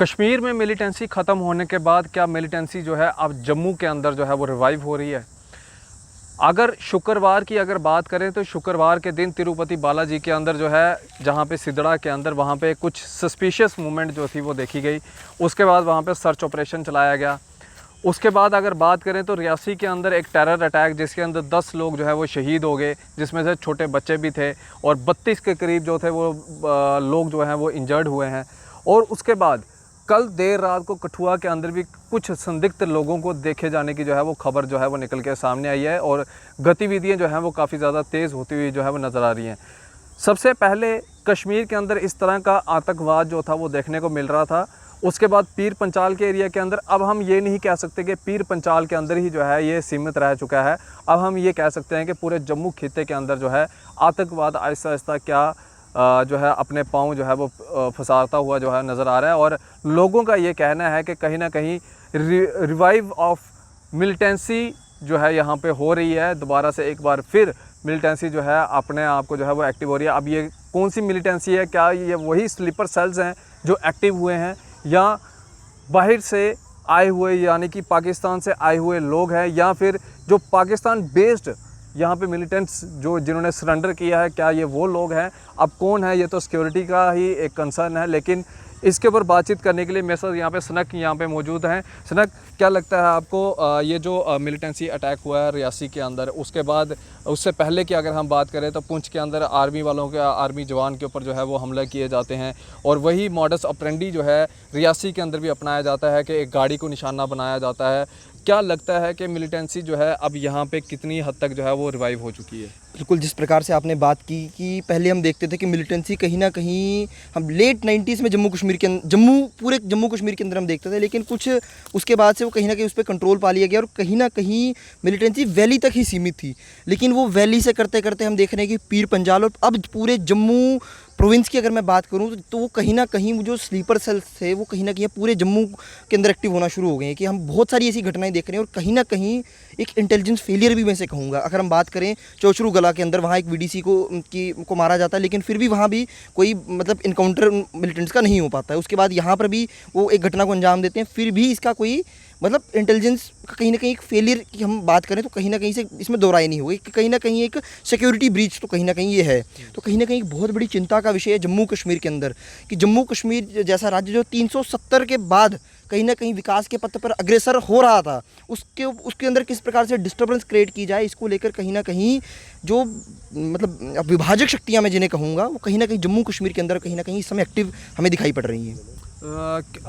कश्मीर में मिलिटेंसी ख़त्म होने के बाद क्या मिलिटेंसी जो है अब जम्मू के अंदर जो है वो रिवाइव हो रही है। अगर शुक्रवार की बात करें तो शुक्रवार के दिन तिरुपति बालाजी के अंदर जो है, जहाँ पे सिदड़ा के अंदर वहाँ पे कुछ सस्पिशियस मूवमेंट जो थी वो देखी गई। उसके बाद वहाँ पे सर्च ऑपरेशन चलाया गया। उसके बाद अगर बात करें तो रियासी के अंदर एक टेरर अटैक जिसके अंदर 10 लोग जो है वो शहीद हो गए, जिसमें से छोटे बच्चे भी थे और 32 के करीब जो थे वो लोग जो हैं वो इंजर्ड हुए हैं। और उसके बाद कल देर रात को कठुआ के अंदर भी कुछ संदिग्ध लोगों को देखे जाने की जो है वो खबर जो है वो निकल के सामने आई है और गतिविधियां जो हैं वो काफ़ी ज़्यादा तेज़ होती हुई जो है वो नज़र आ रही हैं। सबसे पहले कश्मीर के अंदर इस तरह का आतंकवाद जो था वो देखने को मिल रहा था। उसके बाद पीर पंचाल के एरिया के अंदर अब हम ये नहीं कह सकते कि पीर पंचाल के अंदर ही जो है ये सीमित रह चुका है। अब हम ये कह सकते हैं कि पूरे जम्मू खित्ते के अंदर जो है आतंकवाद आहिस्ता आहिस्ता क्या जो है अपने पाँव जो है वो फंसाता हुआ जो है नज़र आ रहा है। और लोगों का ये कहना है कि कहीं ना कहीं रिवाइव ऑफ मिलिटेंसी जो है यहाँ पे हो रही है। दोबारा से एक बार फिर मिलिटेंसी जो है अपने आप को जो है वो एक्टिव हो रही है। अब ये कौन सी मिलिटेंसी है, क्या ये वही स्लीपर सेल्स हैं जो एक्टिव हुए हैं या बाहर से आए हुए यानी कि पाकिस्तान से आए हुए लोग हैं, या फिर जो पाकिस्तान बेस्ड यहाँ पे मिलिटेंट्स जो जिन्होंने सरेंडर किया है, क्या ये वो लोग हैं। अब कौन है ये तो सिक्योरिटी का ही एक कंसर्न है, लेकिन इसके ऊपर बातचीत करने के लिए मेरे साथ यहाँ पे सनक यहाँ पे मौजूद हैं। सनक, क्या लगता है आपको ये जो मिलिटेंसी अटैक हुआ है रियासी के अंदर, उसके बाद उससे पहले की अगर हम बात करें तो पुंछ के अंदर आर्मी वालों के आर्मी जवान के ऊपर जो है वो हमला किए जाते हैं और वही मॉडस ऑपरेंडी जो है रियासी के अंदर भी अपनाया जाता है कि एक गाड़ी को निशाना बनाया जाता है। क्या लगता है कि मिलिटेंसी जो है अब यहाँ पे कितनी हद तक जो है वो रिवाइव हो चुकी है? बिल्कुल, जिस प्रकार से आपने बात की कि पहले हम देखते थे कि मिलिटेंसी कहीं ना कहीं हम लेट 90s में पूरे जम्मू कश्मीर के अंदर हम देखते थे, लेकिन कुछ उसके बाद से वो कहीं ना कहीं उस पर कंट्रोल पा लिया गया और कहीं ना कहीं मिलिटेंसी वैली तक ही सीमित थी। लेकिन वो वैली से करते करते हम देख रहे हैं कि पीर पंजाल और अब पूरे जम्मू प्रोविंस की अगर मैं बात करूं तो वो कहीं ना कहीं जो स्लीपर सेल्स थे वो कहीं ना कहीं पूरे जम्मू के अंदर एक्टिव होना शुरू हो गए हैं कि हम बहुत सारी ऐसी घटनाएं देख रहे हैं। और कहीं ना कहीं एक इंटेलिजेंस फेलियर भी मैं से कहूँगा। अगर हम बात करें चौचरू गला के अंदर, वहाँ एक VDC को मारा जाता है, लेकिन फिर भी वहाँ भी कोई मतलब इनकाउंटर मिलिटेंट्स का नहीं हो पाता है। उसके बाद यहाँ पर भी वो एक घटना को अंजाम देते हैं, फिर भी इसका कोई मतलब इंटेलिजेंस का कहीं ना कहीं एक फेलियर की हम बात करें तो कहीं ना कहीं से इसमें दो राय नहीं होगी कि कहीं ना कहीं एक सिक्योरिटी ब्रीच तो कहीं ना कहीं ये है। तो कहीं ना कहीं एक बहुत बड़ी चिंता का विषय है जम्मू कश्मीर के अंदर कि जम्मू कश्मीर जैसा राज्य जो 370 के बाद कहीं ना कहीं विकास के पथ पर अग्रसर हो रहा था, उसके अंदर किस प्रकार से डिस्टर्बेंस क्रिएट की जाए, इसको लेकर कहीं ना कहीं जो मतलब विभाजक शक्तियाँ मैं जिन्हें कहूँगा वो कहीं ना कहीं जम्मू कश्मीर के अंदर कहीं ना कहीं इस समय एक्टिव हमें दिखाई पड़ रही हैं।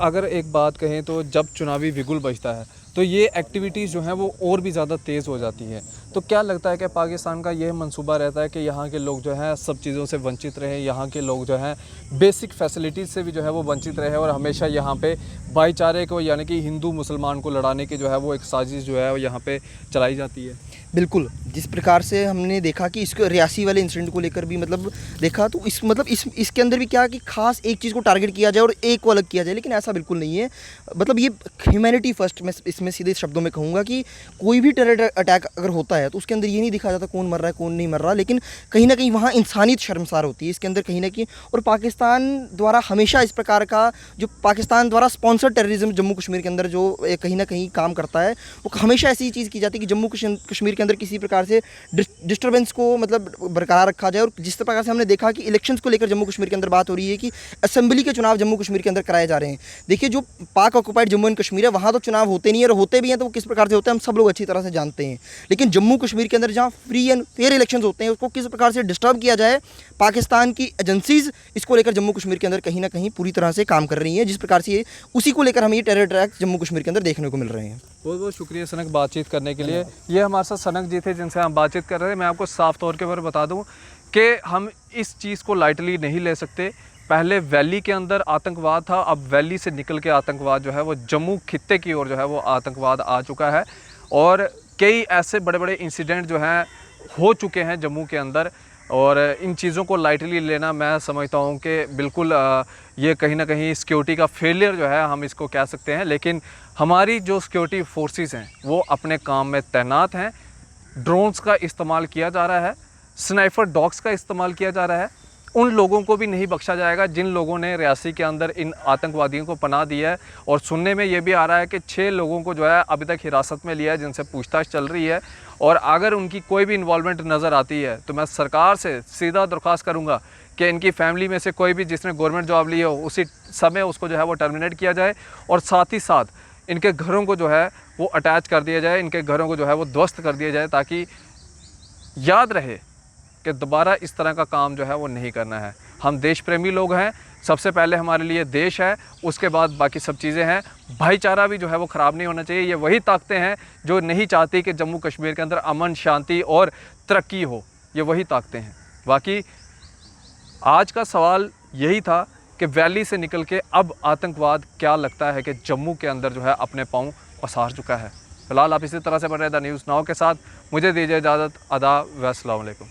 अगर एक बात कहें तो जब चुनावी बिगुल बजता है तो ये एक्टिविटीज़ जो हैं वो और भी ज़्यादा तेज़ हो जाती है। तो क्या लगता है कि पाकिस्तान का यह मंसूबा रहता है कि यहाँ के लोग जो हैं सब चीज़ों से वंचित रहे, यहाँ के लोग जो हैं बेसिक फैसिलिटीज़ से भी जो है वो वंचित रहे और हमेशा यहाँ पे भाईचारे को यानी कि हिंदू मुसलमान को लड़ाने की जो है वो एक साजिश जो है वो यहाँ पे चलाई जाती है? बिल्कुल, जिस प्रकार से हमने देखा कि इसको रियासी वाले इंसिडेंट को लेकर भी मतलब देखा तो इसके अंदर भी क्या कि खास एक चीज़ को टारगेट किया जाए और एक को अलग किया जाए, लेकिन ऐसा बिल्कुल नहीं है। मतलब ये ह्यूमैनिटी फर्स्ट, मैं इसमें सीधे शब्दों में कहूँगा कि कोई भी टेरर अटैक अगर होता है तो उसके अंदर ये नहीं दिखा जाता कौन मर रहा है कौन नहीं मर रहा, लेकिन कहीं ना कहीं वहाँ इंसानियत शर्मसार होती है इसके अंदर कहीं ना कहीं। और पाकिस्तान द्वारा हमेशा इस प्रकार का जो पाकिस्तान द्वारा स्पॉन्सर टेररिज्म जम्मू कश्मीर के अंदर जो कहीं ना कहीं काम करता है, वो हमेशा ऐसी चीज़ की जाती है कि जम्मू कश्मीर के अंदर किसी प्रकार से डिस्टर्बेंस को मतलब बरकरार रखा जाए। और जिस प्रकार से हमने देखा कि इलेक्शंस को लेकर जम्मू कश्मीर के अंदर बात हो रही है कि असेंबली के चुनाव जम्मू कश्मीर के अंदर कराए जा रहे हैं। देखिए, जो पाक ऑक्युपाइड जम्मू एंड कश्मीर है वहाँ तो चुनाव होते नहीं है, और होते भी हैं तो वो किस प्रकार से होते हैं हम सब लोग अच्छी तरह से जानते हैं। लेकिन जम्मू कश्मीर के अंदर जहाँ फ्री एंड फेयर इलेक्शन होते हैं उसको किस प्रकार से डिस्टर्ब किया जाए, पाकिस्तान की एजेंसीज इसको लेकर जम्मू कश्मीर के अंदर कहीं ना कहीं पूरी तरह से काम कर रही हैं, जिस प्रकार से उसी को लेकर हमें ये टेरर अटैक जम्मू कश्मीर के अंदर देखने को मिल रहे हैं। बहुत बहुत शुक्रिया सनक बातचीत करने के लिए। ये हमारे साथ सनक जी थे जिनसे हम बातचीत कर रहे थे। मैं आपको साफ तौर के ऊपर बता दूं कि हम इस चीज़ को लाइटली नहीं ले सकते। पहले वैली के अंदर आतंकवाद था, अब वैली से निकल के आतंकवाद जो है वो जम्मू खित्ते की ओर जो है वो आतंकवाद आ चुका है और कई ऐसे बड़े बड़े इंसिडेंट जो हैं हो चुके हैं जम्मू के अंदर। और इन चीज़ों को लाइटली लेना मैं समझता हूँ कि बिल्कुल ये कहीं ना कहीं सिक्योरिटी का फेलियर जो है हम इसको कह सकते हैं। लेकिन हमारी जो सिक्योरिटी फोर्सेस हैं वो अपने काम में तैनात हैं। ड्रोन्स का इस्तेमाल किया जा रहा है, स्नाइपर डॉग्स का इस्तेमाल किया जा रहा है। उन लोगों को भी नहीं बख्शा जाएगा जिन लोगों ने रियासी के अंदर इन आतंकवादियों को पनाह दी है। और सुनने में ये भी आ रहा है कि 6 लोगों को जो है अभी तक हिरासत में लिया है, जिनसे पूछताछ चल रही है। और अगर उनकी कोई भी इन्वॉल्वमेंट नज़र आती है तो मैं सरकार से सीधा दरख्वास्त करूँगा कि इनकी फैमिली में से कोई भी जिसने गवर्नमेंट जॉब ली हो उसी समय उसको जो है वो टर्मिनेट किया जाए, और साथ ही साथ इनके घरों को जो है वो अटैच कर दिया जाए, इनके घरों को जो है वो ध्वस्त कर दिया जाए, ताकि याद रहे कि दोबारा इस तरह का काम जो है वो नहीं करना है। हम देश प्रेमी लोग हैं, सबसे पहले हमारे लिए देश है, उसके बाद बाकी सब चीज़ें हैं। भाईचारा भी जो है वो ख़राब नहीं होना चाहिए। ये वही ताकतें हैं जो नहीं चाहती कि जम्मू कश्मीर के अंदर अमन, शांति और तरक्की हो, ये वही ताकतें हैं। बाकी आज का सवाल यही था कि वैली से निकल के अब आतंकवाद क्या लगता है कि जम्मू के अंदर जो है अपने पाँव पसार चुका है। फिलहाल आप इसी तरह से बने रहे द न्यूज़ नाउ के साथ। मुझे दीजिए इजाज़त। आदाब व अस्सलाम वालेकुम।